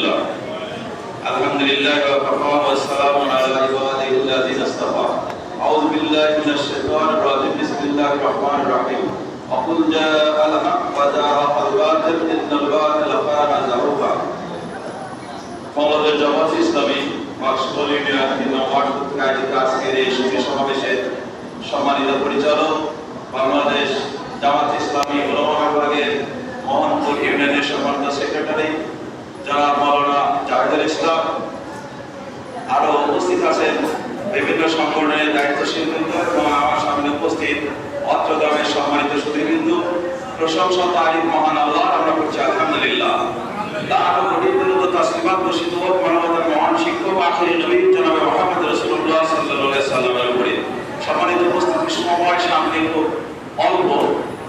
আলহামদুলিল্লাহ আলহামদুলিল্লাহ ওয়া কাফা ওয়া সালামুন আলা ইবাদিহিল্লাযিনা ইসতাফা আউযু বিল্লাহি মিনাশ শাইতানির রাজীম বিসমিল্লাহির রাহমানির রাহিম আকুল জাআল হক ওয়া জাআল বাতিল ইন্নাল বাতিলা কানা যাহুকা বাংলাদেশ জামাত ইসলামী মাকসুদুল আজকের এই সমাবেশের সম্মানিত পরিচালক বাংলাদেশ জামাত ইসলামী উলামা বিভাগের মোহনপুর ইউনিয়নের সম্মানিত সেক্রেটারি জনাব মাওলানা জাহিদুল ইসলাম, আরো উপস্থিত আছেন বিভিন্ন সংগঠনের দায়িত্বশীল বৃন্দ এবং আমার সামনে উপস্থিত অত্র গ্রামের সম্মানিত সুধীবৃন্দ। প্রশংসা তারিফ মহান আল্লাহর আমরা করছি আলহামদুলিল্লাহ। তার কোটিবৃন্দ তাসলিমাত বর্ষিত হোক মানবতার মহান শিক্ষক আখির নবী জনাব মুহাম্মদ রাসূলুল্লাহ সাল্লাল্লাহু আলাইহি সাল্লামের উপরে। সম্মানিত উপস্থিতি সময় সামনে খুব অল্প,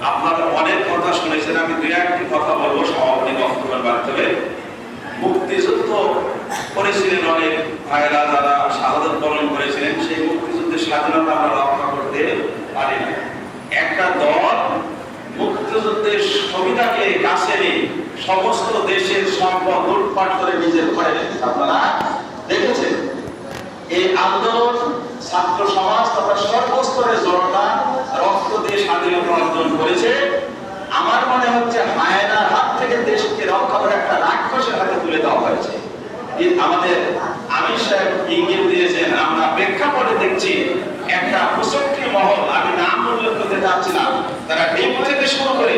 আপনারা অনেক কথা শুনেছেন, আমি দুই একটি কথা বলবো সমাপনী বক্তব্যের মাধ্যমে। মুক্তিযুদ্ধ করেছিলেন অনেক ভাইরা, যারা শাহাদাত বরণ করেছিলেন, সেই মুক্তিযুদ্ধের স্বাধীনতা আমরা রক্ষা করতে পারি না। একটা দল মুক্তিযুদ্ধের সুবিধাকে কাছে নিয়ে সমস্ত দেশের সম্পদ লুটপাট করে নিজের ঘরে রেখেছে। আপনারা দেখেছেন এই আন্দোলন ছাত্র সমাজ তথা সর্বস্তরের জনতা রক্ত দিয়ে স্বাধীনতা অর্জন করেছে। আমার মনে হচ্ছে হায়নার হাত থেকে দেশকে রক্ষা করে একটা রাক্ষসের হাতে তুলে দেওয়া হয়েছে। আমাদের আমির সাহেব ইঙ্গিত দিয়েছেন, আমরা প্রেক্ষাপটে দেখছি একটা কুচক্রী মহল, আমি নাম উল্লেখ করতে চাচ্ছি না, তারা ডিম থেকে শুরু করে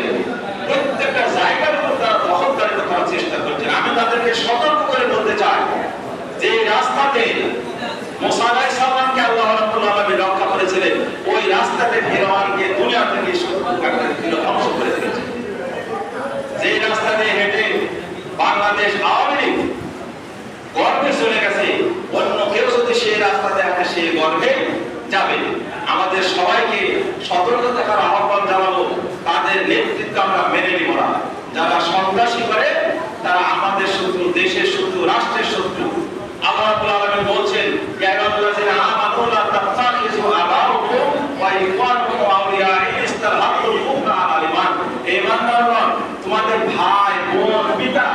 প্রত্যেকটা জায়গার উপর তারা দখলদারিত্ব করার চেষ্টা করছেন। আমি তাদেরকে সতর্ক করে বলতে চাই যে রাস্তাতে মুসা আলাইহিস সালামকে আল্লাহ রাব্বুল আলামিন রক্ষা করেছিলেন, ওই রাস্তাতে ফিরআউনকে দুনিয়া থেকে ধ্বংস করে দিয়েছে। যে রাস্তাতে হেঁটে বাংলাদেশ আওয়ামী লীগ গর্বে চলে গেছে, অন্য কেউ যদি সেই রাস্তাতে আসে সে গর্বে যাবে। আমাদের সবাইকে সতর্ক থাকার আহ্বান জানাবো, তাদের নেতৃত্ব আমরা মেনে নিব না। যারা সন্ত্রাসী করে তারা আমাদের শত্রু, দেশের শত্রু, রাষ্ট্রের শত্রু। আল্লাহ রাব্বুল আলামিন বলছেন, ইয়া আইয়ুহাল্লাযীনা আমানু লা তাত্তাখিযু আবাআকুম ওয়া ইখওয়ানাকুম আউলিয়া ইন ইসতাহাব্বুল কুফরা আলাল ঈমান। ঈমানদারগণ, তোমাদের ভাই, বোন, পিতা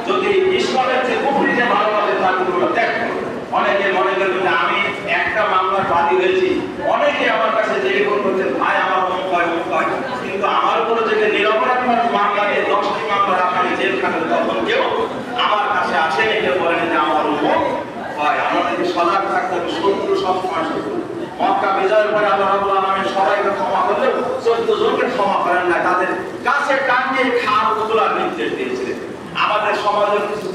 যদি ইসলামের চেয়ে কুফরিকে ভালোবাসে তাহলে তোমরা ত্যাগ করো। অনেকে মনে করবে যে আমি একটা মামলার বাদী হয়েছি, অনেকে আমার কাছে টেলিফোন করছেন, ভাই আমার অমুক হয় অমুক হয়, কিন্তু আমার উপরে যে নিরপরাধ মামলা দিয়ে 10টি মামলা আসামি জেল খাটেন, তখন কেউ আমার কাছে আসেনি, কেউ বলেন যে আমার অমুক হয়। আমাদেরকে সজাগ থাকতে হবে, শত্রু সবসময় শত্রু। মক্কা বিজয়ের পরে আল্লাহ রাব্বুল আলামিন সবাইকে ক্ষমা করলেও 14 জনকে ক্ষমা করেন না, তাদের কাছে টানিয়ে খাল তোলার নির্দেশ দিয়েছিলেন। আমাদের সমাজের কিছু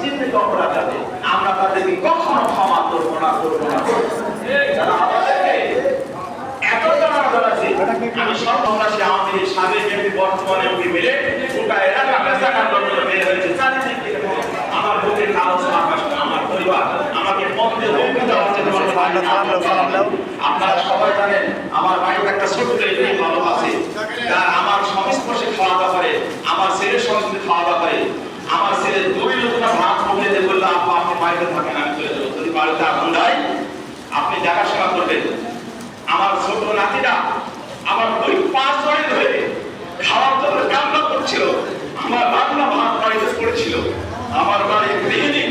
চিহ্নিত অপরাধ আছে, আমরা তাদেরকে কখনো ক্ষমা করবো না, করবো না। যারা আমাদেরকে এত জানা আছে, আমি সব সন্ত্রাসী আওয়ামী লীগ সাবেক এমপি বর্তমানে এমপি মিলে গোটা এলাকা পেশাকার লোকগুলো বের হয়েছে, চারিদিক থেকে আমার বুকের কাগজ আকাশ, আমার পরিবার আমাকে পথে হুমকি দেওয়া হচ্ছে। আপনারা সবাই জানেন আমার বাড়িতে একটা ছোট্ট একটি বালক আছে, আমার সংস্পর্শে খাওয়া দাওয়া করে, আমার ছেলের সংস্কৃতি খাওয়া দাওয়া করে। আমার ছেলে 2 লোকটা ভাত মুখে বললো, আপা আপনি বাড়িতে থাকেন, আমি চলে যাবো, যদি বাড়িতে আগুন দেয় আপনি দেখাশোনা করবেন। আমার ছোট নাতিটা আমার 2-5 জনে ধরে খাওয়ার জন্য কান্না করছিল, আমার রান্না ভাত বাড়িতে পড়েছিল। আমার বাড়ির গৃহিণী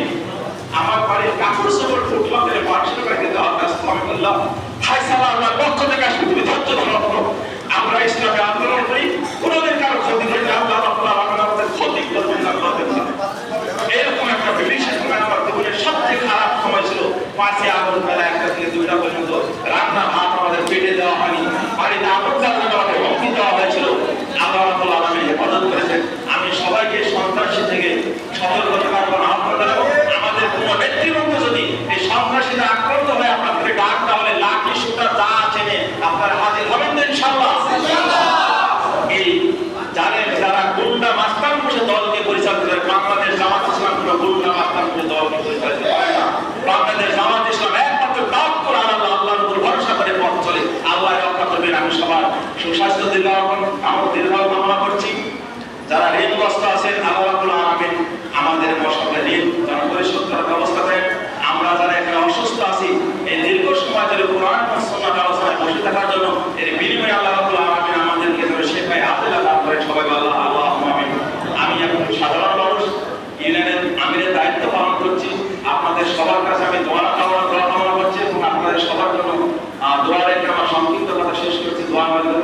আমার বাড়ির কাপড় চোপড় ফুটলো করে বাড়িতে বাড়িতে দেওয়ার ব্যস্ত আমি বললাম, ফায়সালা আল্লাহর পক্ষ থেকে আসলে তুমি ধৈর্য ধারণ করো। আমরা ইসলামে আন্দোলন করি, কোনোদিন কারো ক্ষতি করি না, আল্লাহ রাব্বুল আলামিন আমাদের ক্ষতি করবেন না। এরকম একটা বিশেষ সময় আমার জীবনের সবচেয়ে খারাপ সময় ছিল 5 আগস্ট বেলা 1টা থেকে 2টা পর্যন্ত রান্না ভাত আমাদের পেটে দেওয়া হয়নি, বাড়িতে আগুন জ্বালানোর হুমকি দেওয়া হয়েছিল। আল্লাহ রাব্বুল আলামিন হেফাজত করেছেন। আমি সবাইকে সন্ত্রাসী থেকে সতর্ক থাকার জন্য আহ্বান জানাবো। আমাদের কোনো নেতৃবৃন্দ যদি এই সন্ত্রাসীরা আক্রান্ত হয় আপনাদের ডাক, তাহলে লাঠি সুতা যা আছে আপনারা হাজির হবেন তো ইনশাআল্লাহ। এই জানেন যারা গুন্ডা মাস্তান বসে দলকে পরিচালিত করে, বাংলাদেশ জামাত ইসলাম কোনো গুন্ডা মাস্তান বসে দলকে পরিচালিত করে না। বাংলাদেশ জামাত ইসলাম একমাত্র দাওয়াত কোরআন আল্লাহর উপর ভরসা করে পথ চলে। আল্লাহ রক্ষা করবেন। আমি সবার সুস্বাস্থ্য দীর্ঘ কামনা করছি। যারা ঋণগ্রস্ত আছেন আল্লাহ রাব্বুল আলামিন আমাদের সকলের ঋণ যেন পরিশোধ করার ব্যবস্থা করেন। আমরা যারা এখানে অসুস্থ আছি, এই দীর্ঘ সময় ধরে কোরআন ও সুন্নাত আলোচনায় বসে থাকার জন্য এর বিনিময়ে আল্লাহ রাব্বুল আলামিন আমাদেরকে যেন শেফায়ে আফিয়া দান করেন। সবাই আল্লাহ আল্লাহুম্মা আমিন। আমি একজন সাধারণ মানুষ, ইউনিয়নের আমাদের